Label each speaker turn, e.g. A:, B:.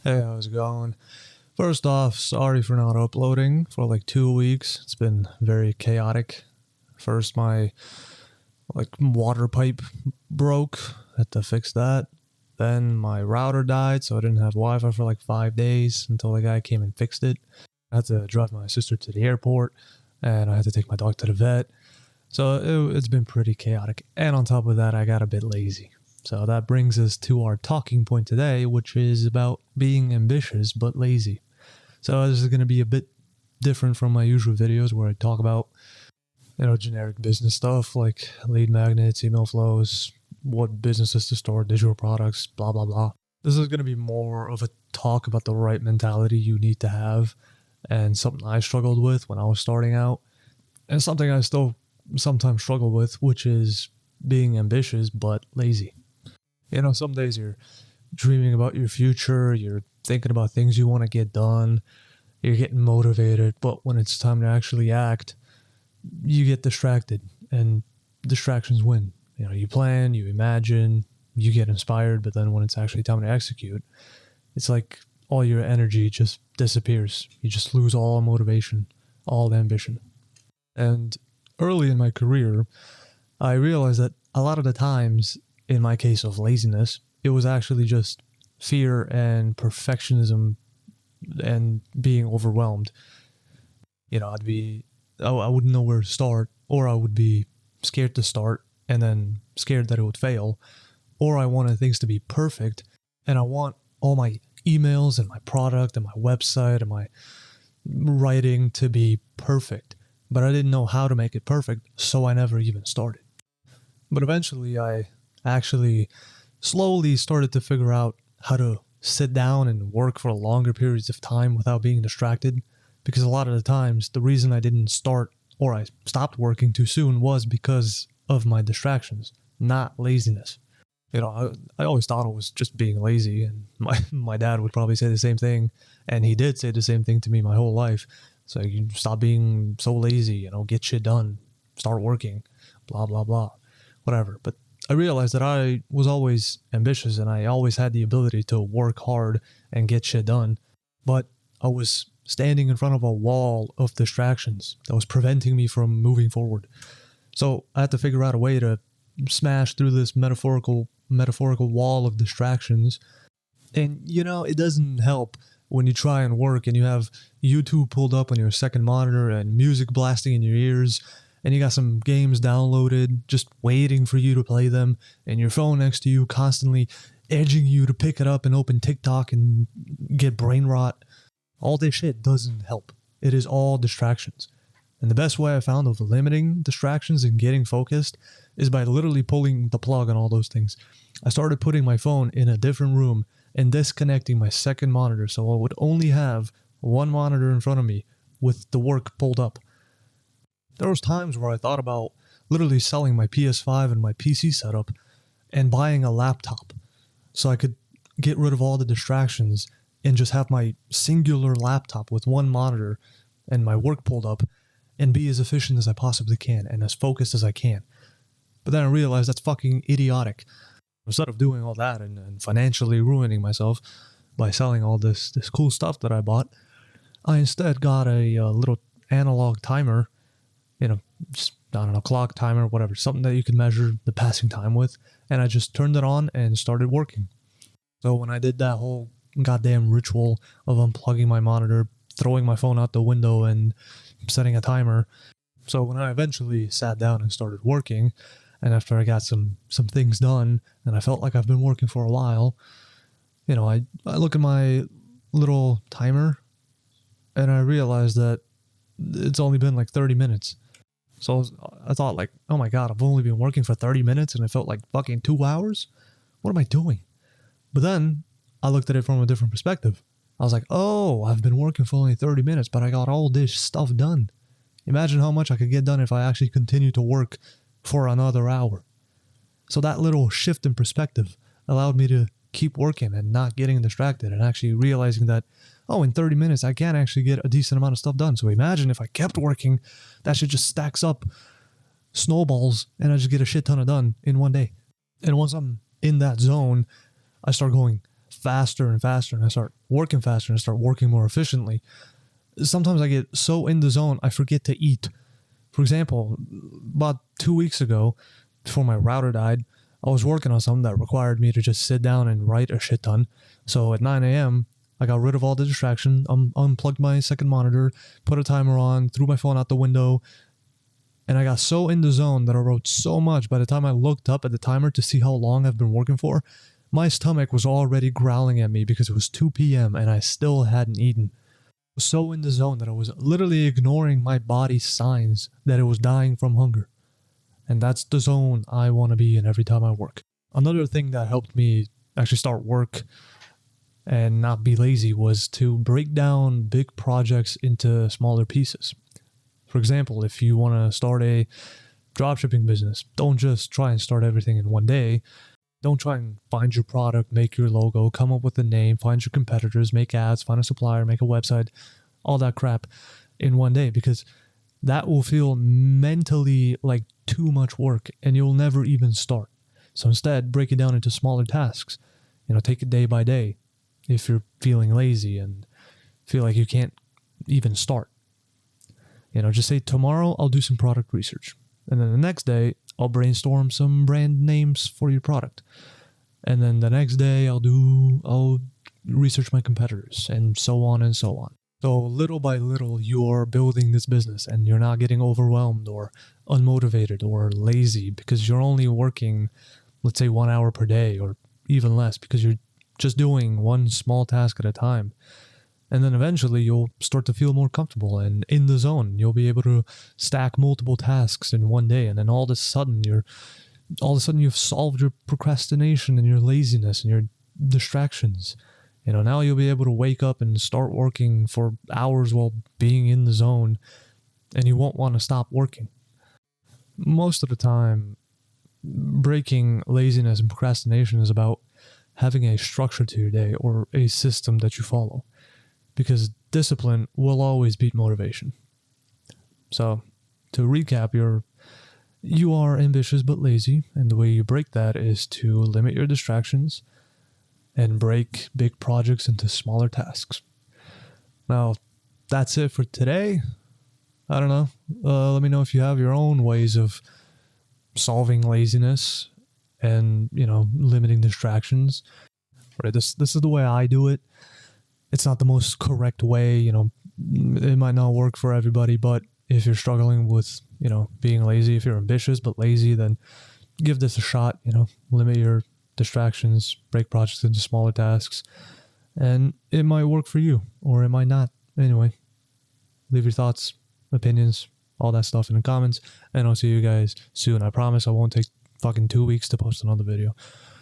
A: Hey, how's it going? First off, sorry for not uploading for like 2 weeks. It's been very chaotic. First, my water pipe broke. Had to fix that. Then my router died, so I didn't have Wi-Fi for like 5 days until the guy came and fixed it. I had to drive my sister to the airport, and I had to take my dog to the vet. So it's been pretty chaotic. And on top of that, I got a bit lazy. So that brings us to our talking point today, which is about being ambitious but lazy. So this is going to be a bit different from my usual videos where I talk about, generic business stuff like lead magnets, email flows, what businesses to start, digital products, blah, blah, blah. This is going to be more of a talk about the right mentality you need to have and something I struggled with when I was starting out and something I still sometimes struggle with, which is being ambitious but lazy. Some days you're dreaming about your future, you're thinking about things you want to get done, you're getting motivated, but when it's time to actually act, you get distracted, and distractions win. You plan, you imagine, you get inspired, but then when it's actually time to execute, it's like all your energy just disappears. You just lose all motivation, all ambition. And early in my career, I realized that a lot of the times, in my case of laziness, it was actually just fear and perfectionism and being overwhelmed. I wouldn't know where to start, or I would be scared to start and then scared that it would fail, or I wanted things to be perfect and I want all my emails and my product and my website and my writing to be perfect, but I didn't know how to make it perfect, so I never even started. But eventually I actually slowly started to figure out how to sit down and work for longer periods of time without being distracted, because a lot of the times the reason I didn't start or I stopped working too soon was because of my distractions, not laziness. I always thought it was just being lazy, and my dad would probably say the same thing, and he did say the same thing to me my whole life. So you stop being so lazy, get shit done, start working, blah, blah, blah, whatever. But I realized that I was always ambitious and I always had the ability to work hard and get shit done, but I was standing in front of a wall of distractions that was preventing me from moving forward. So I had to figure out a way to smash through this metaphorical wall of distractions. And it doesn't help when you try and work and you have YouTube pulled up on your second monitor and music blasting in your ears, and you got some games downloaded just waiting for you to play them, and your phone next to you constantly edging you to pick it up and open TikTok and get brain rot. All this shit doesn't help. It is all distractions. And the best way I found of limiting distractions and getting focused is by literally pulling the plug on all those things. I started putting my phone in a different room and disconnecting my second monitor, so I would only have one monitor in front of me with the work pulled up. There was times where I thought about literally selling my PS5 and my PC setup and buying a laptop so I could get rid of all the distractions and just have my singular laptop with one monitor and my work pulled up and be as efficient as I possibly can and as focused as I can. But then I realized that's fucking idiotic. Instead of doing all that and financially ruining myself by selling all this cool stuff that I bought, I instead got a little analog timer, just, I don't know, clock timer, whatever, something that you can measure the passing time with, and I just turned it on and started working. So when I did that whole goddamn ritual of unplugging my monitor, throwing my phone out the window, and setting a timer, so when I eventually sat down and started working, and after I got some things done, and I felt like I've been working for a while, I look at my little timer, and I realized that it's only been like 30 minutes. So I thought like, oh my God, I've only been working for 30 minutes and it felt like fucking 2 hours? What am I doing? But then I looked at it from a different perspective. I was like, oh, I've been working for only 30 minutes, but I got all this stuff done. Imagine how much I could get done if I actually continued to work for another hour. So that little shift in perspective allowed me to keep working and not getting distracted and actually realizing that, oh, in 30 minutes, I can actually get a decent amount of stuff done. So imagine if I kept working, that shit just stacks up snowballs and I just get a shit ton of done in one day. And once I'm in that zone, I start going, faster and faster, and I start working faster and I start working more efficiently, sometimes I get so in the zone, I forget to eat. For example, about 2 weeks ago, before my router died, I was working on something that required me to just sit down and write a shit ton. So at 9 a.m., I got rid of all the distraction, unplugged my second monitor, put a timer on, threw my phone out the window, and I got so in the zone that I wrote so much. By the time I looked up at the timer to see how long I've been working for, my stomach was already growling at me because it was 2 p.m. and I still hadn't eaten. I was so in the zone that I was literally ignoring my body's signs that it was dying from hunger. And that's the zone I want to be in every time I work. Another thing that helped me actually start work and not be lazy was to break down big projects into smaller pieces. For example, if you want to start a dropshipping business, don't just try and start everything in one day. Don't try and find your product, make your logo, come up with a name, find your competitors, make ads, find a supplier, make a website, all that crap in one day, because that will feel mentally like too much work and you'll never even start. So instead, break it down into smaller tasks. Take it day by day if you're feeling lazy and feel like you can't even start. Just say, tomorrow I'll do some product research. And then the next day, I'll brainstorm some brand names for your product. And then the next day, I'll research my competitors, and so on and so on. So little by little, you're building this business and you're not getting overwhelmed or unmotivated or lazy because you're only working, let's say, 1 hour per day or even less, because you're just doing one small task at a time. And then eventually you'll start to feel more comfortable and in the zone. You'll be able to stack multiple tasks in one day. And then all of a sudden you've solved your procrastination and your laziness and your distractions. Now you'll be able to wake up and start working for hours while being in the zone, and you won't want to stop working. Most of the time, breaking laziness and procrastination is about having a structure to your day or a system that you follow, because discipline will always beat motivation. So, to recap, you are ambitious but lazy, and the way you break that is to limit your distractions and break big projects into smaller tasks. Now, that's it for today. I don't know. Let me know if you have your own ways of solving laziness and, limiting distractions. Right? This is the way I do it. It's not the most correct way. It might not work for everybody, but if you're struggling with, being lazy, if you're ambitious but lazy, then give this a shot. Limit your distractions, break projects into smaller tasks, and it might work for you, or it might not. Anyway, leave your thoughts, opinions, all that stuff in the comments, and I'll see you guys soon. I promise I won't take fucking 2 weeks to post another video.